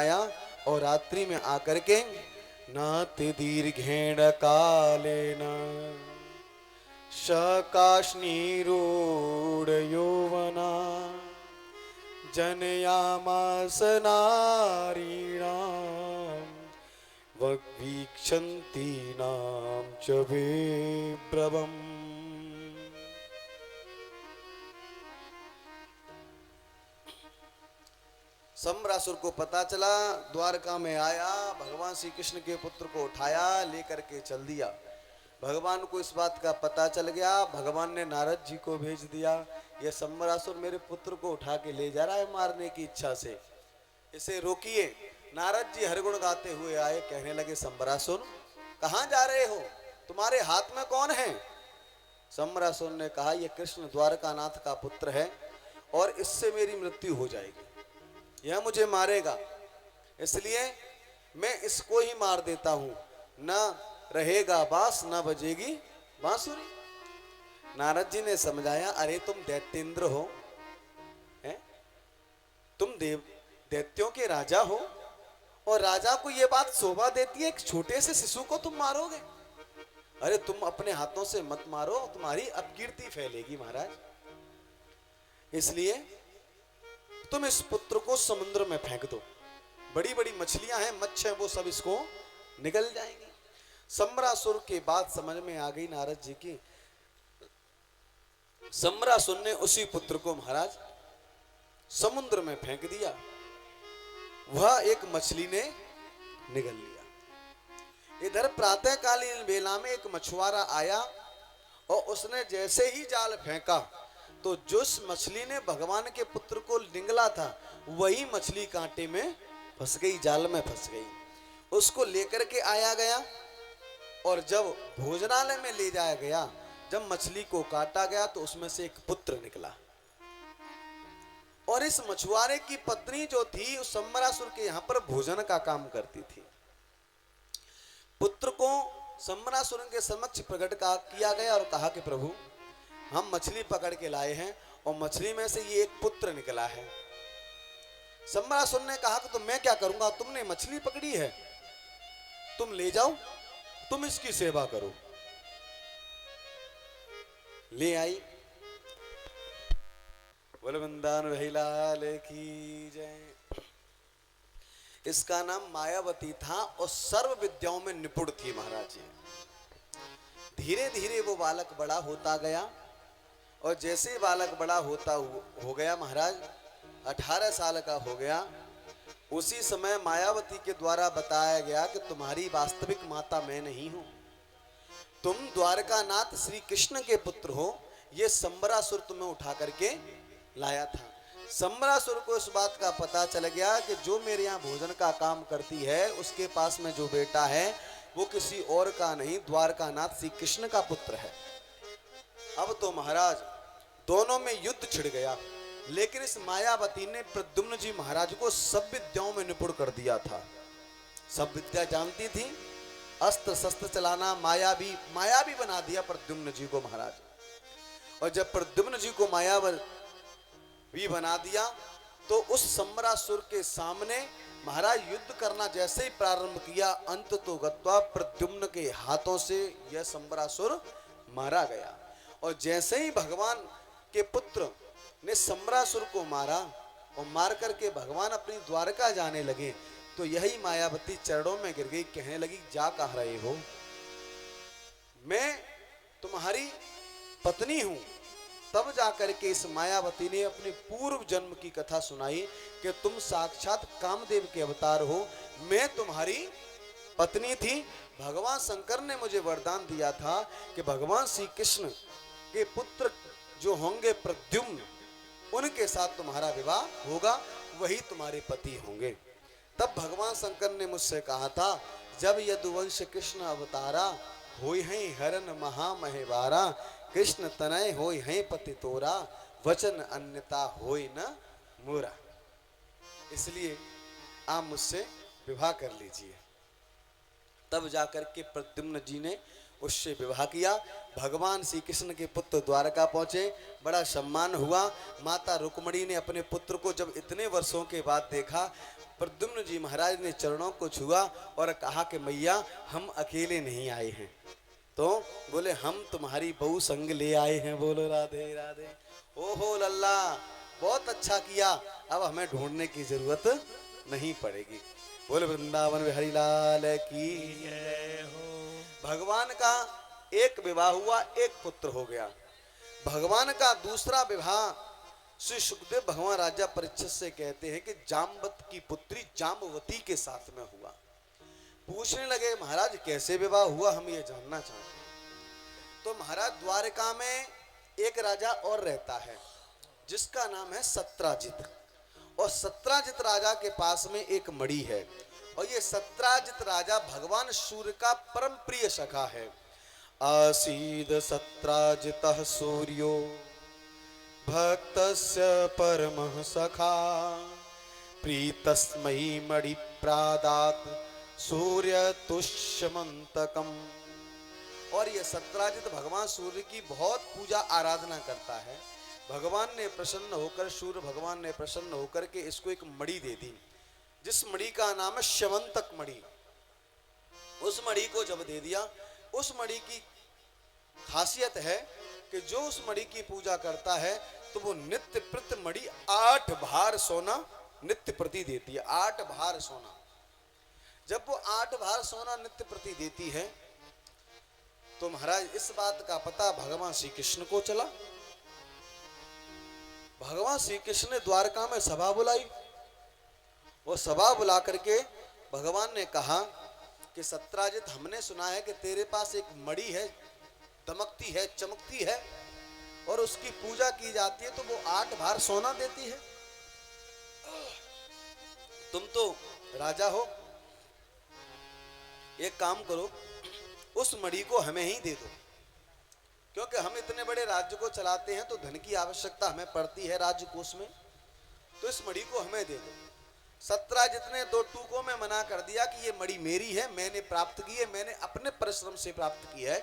आया और रात्रि में आकर के नाति दीर्घेण कालेन शकाश्नीरूढ़ यौवना जनयामास नारीणां ववीक्षन्तीनां च विभ्रमम्। सम्रासुर को पता चला, द्वारका में आया, भगवान श्री कृष्ण के पुत्र को उठाया, लेकर के चल दिया। भगवान को इस बात का पता चल गया, भगवान ने नारद जी को भेज दिया, यह सम्रासुर मेरे पुत्र को उठा के ले जा रहा है मारने की इच्छा से, इसे रोकिए। नारद जी हरिगुण गाते हुए आए, कहने लगे सम्रासुर कहाँ जा रहे हो, तुम्हारे हाथ में कौन है? सम्रासुर ने कहा यह कृष्ण द्वारकानाथ का पुत्र है और इससे मेरी मृत्यु हो जाएगी, यह मुझे मारेगा, इसलिए मैं इसको ही मार देता हूं, न रहेगा बांस न बजेगी बांसुरी। नारद जी ने समझाया, अरे तुम दैत्येंद्र हो, हैं? तुम दैत्यों के राजा हो और राजा को यह बात शोभा देती है, एक छोटे से शिशु को तुम मारोगे? अरे तुम अपने हाथों से मत मारो, तुम्हारी अपकीर्ति फैलेगी महाराज, इसलिए तुम इस पुत्र को समुद्र में फेंक दो, बड़ी बड़ी मछलियां हैं, मच्छर वो सब इसको निगल जाएंगी। सम्रासुर के बात समझ में आ गई नारद जी की। सम्रासुर ने उसी पुत्र को महाराज समुद्र में फेंक दिया, वह एक मछली ने निगल लिया। इधर प्रातःकालीन बेला में एक मछुआरा आया और उसने जैसे ही जाल फेंका तो जिस मछली ने भगवान के पुत्र को निगला था वही मछली कांटे में फंस गई, जाल में फंस गई। उसको लेकर के आया गया और जब भोजनालय में ले जाया गया, जब मछली को काटा गया तो उसमें से एक पुत्र निकला और इस मछुआरे की पत्नी जो थी उस सम्रासुर के यहां पर भोजन का काम करती थी। पुत्र को सम्रासुर के समक्ष प्रकट किया गया और कहा कि प्रभु हम मछली पकड़ के लाए हैं और मछली में से ये एक पुत्र निकला है। सम्रासुर ने कहा कि तो मैं क्या करूंगा, तुमने मछली पकड़ी है, तुम ले जाओ, तुम इसकी सेवा करो। ले आई। बोल वृंदावन लाल की जय। इसका नाम मायावती था और सर्व विद्याओं में निपुण थी महाराज जी। धीरे धीरे वो बालक बड़ा होता गया और जैसे बालक बड़ा होता हो गया महाराज, 18 साल का हो गया, उसी समय मायावती के द्वारा बताया गया कि तुम्हारी वास्तविक माता मैं नहीं हूं, तुम द्वारकानाथ श्री कृष्ण के पुत्र हो। ये सम्रासुर तुम्हें उठा करके लाया था। सम्रासुर को इस बात का पता चल गया कि जो मेरे यहाँ भोजन का काम करती है उसके पास में जो बेटा है वो किसी और का नहीं, द्वारकानाथ श्री कृष्ण का पुत्र है। अब तो महाराज दोनों में युद्ध छिड़ गया, लेकिन इस मायावती ने प्रद्युम्न जी महाराज को सब विद्याओं में निपुण कर दिया था। सब विद्या जानती थी, अस्त्र शस्त्र चलाना, माया भी बना दिया प्रद्युम्न जी को महाराज। और जब प्रद्युम्न जी को मायावी बना दिया तो उस सम्रासुर के सामने महाराज युद्ध करना जैसे ही प्रारंभ किया, अंत तो गत्वा प्रद्युम्न के हाथों से यह सम्रासुर मारा गया। और जैसे ही भगवान के पुत्र ने सम्रासुर को मारा और मार करके भगवान अपनी द्वारका जाने लगे तो यही मायावती चरणों में गिर गई, कहने लगी जा कह रहे हो, मैं तुम्हारी पत्नी हूं। तब जाकर के इस मायावती ने अपने पूर्व जन्म की कथा सुनाई कि तुम साक्षात कामदेव के अवतार हो, मैं तुम्हारी पत्नी थी। भगवान शंकर ने मुझे वरदान दिया था कि भगवान श्री कृष्ण के पुत्र जो होंगे प्रद्युम्न, उनके साथ तुम्हारा विवाह होगा, वही तुम्हारे पति होंगे। तब भगवान शंकर ने मुझसे कहा था, जब यदुवंश कृष्ण अवतारा, होई हैं हरन महामहेवारा, कृष्ण तनय होई हैं पति तोरा, वचन अन्यता होई न मोरा। इसलिए आप मुझसे विवाह कर लीजिए। तब जाकर के प्रद्युम्न जी ने उससे विवाह किया। भगवान श्री कृष्ण के पुत्र द्वारका पहुंचे, बड़ा सम्मान हुआ। माता रुक्मिणी ने अपने पुत्र को जब इतने वर्षों के बाद देखा, प्रद्युम्न जी महाराज ने चरणों को छुआ और कहा कि मैया हम अकेले नहीं आए हैं। तो बोले हम तुम्हारी बहू संग ले आए हैं। बोलो राधे राधे। ओहो लल्ला, बहुत अच्छा किया, अब हमें ढूंढने की जरूरत नहीं पड़ेगी। बोले वृंदावन बिहारी लाल की जय हो। भगवान का एक विवाह हुआ, एक पुत्र हो गया। भगवान का दूसरा विवाह श्री सुखदेव भगवान राजा परीक्षित से कहते हैं कि जाम्बत की पुत्री जाम्बवती के साथ में हुआ। पूछने लगे महाराज कैसे विवाह हुआ, हम ये जानना चाहते हैं। तो महाराज द्वारका में एक राजा और रहता है जिसका नाम है सत्राजित, और सत्राजित राजा के पास में एक मणि है, और ये सत्राजित राजा भगवान सूर्य का परम प्रिय सखा है। आसीद सत्राजितः सूर्यो भक्तस्य परमः सखा प्रीतस्मै मणि प्रादात सूर्य तुष्यमंतकम। और ये सत्राजित भगवान सूर्य की बहुत पूजा आराधना करता है। भगवान ने प्रसन्न होकर, सूर्य भगवान ने प्रसन्न होकर के इसको एक मणि दे दी, जिस मणि का नाम है श्यमंतक मणि। उस मणि को जब दे दिया, उस मणि की खासियत है कि जो उस मणि की पूजा करता है तो वो नित्य प्रति मणि 8 भार सोना नित्य प्रति देती है। 8 भार सोना। जब वो 8 भार सोना नित्य प्रति देती है तो महाराज इस बात का पता भगवान श्री कृष्ण को चला। भगवान श्री कृष्ण ने द्वारका में सभा बुलाई। वो सभा बुला करके भगवान ने कहा कि सत्राजित, हमने सुना है कि तेरे पास एक मणि है, दमकती है, चमकती है, और उसकी पूजा की जाती है तो वो 8 भार सोना देती है। तुम तो राजा हो, एक काम करो, उस मणि को हमें ही दे दो, क्योंकि हम इतने बड़े राज्य को चलाते हैं तो धन की आवश्यकता हमें पड़ती है राज्य कोष में, तो इस मणि को हमें दे दो। सत्राजित ने 2 टूकों में मना कर दिया कि ये मणि मेरी है, मैंने प्राप्त की है, मैंने अपने परिश्रम से प्राप्त की है,